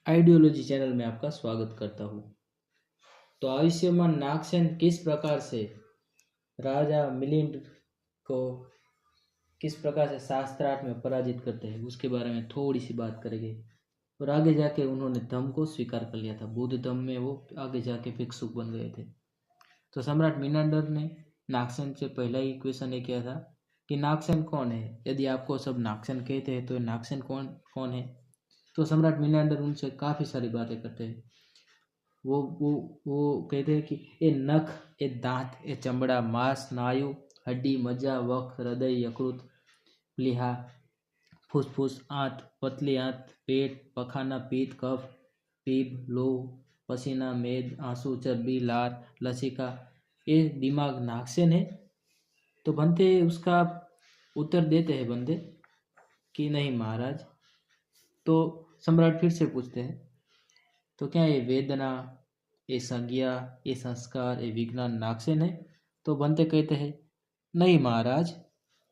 Ideology channel में आपका स्वागत करता हूँ। तो आयुष्मान नागसेन किस प्रकार से राजा मिलिंद को किस प्रकार से शास्त्रार्थ में पराजित करते हैं उसके बारे में थोड़ी सी बात करेंगे। और आगे जाके उन्होंने धम्म को स्वीकार कर लिया था, बुद्ध धम्म में वो आगे जाके भिक्षुक बन गए थे। तो सम्राट मिनांडर ने नागसेन से पहला ही क्वेश्चन ये किया था कि नागसेन कौन है। यदि आपको सब नागसेन कहते हैं तो नागसेन कौन कौन है। तो सम्राट मिनांडर उनसे काफ़ी सारी बातें करते हैं। वो कहते हैं कि ये नख, ये दांत, ये चमड़ा, मांस, स्नायु, हड्डी, मज्जा, वक्ष, हृदय, यकृत, प्लीहा, फुसफुस, आंत, पतली आंत, पेट, पखाना, पीत, कफ, पीप, लोह, पसीना, मेद, आंसू, चर्बी, लार, लसिका, ये दिमाग नागसेन है। तो बनते उसका उत्तर देते हैं बंदे कि नहीं महाराज। तो सम्राट फिर से पूछते हैं तो क्या ये वेदना, ये संज्ञा, ये संस्कार, ये विज्ञान नागसेन है। तो बनते कहते हैं नहीं महाराज,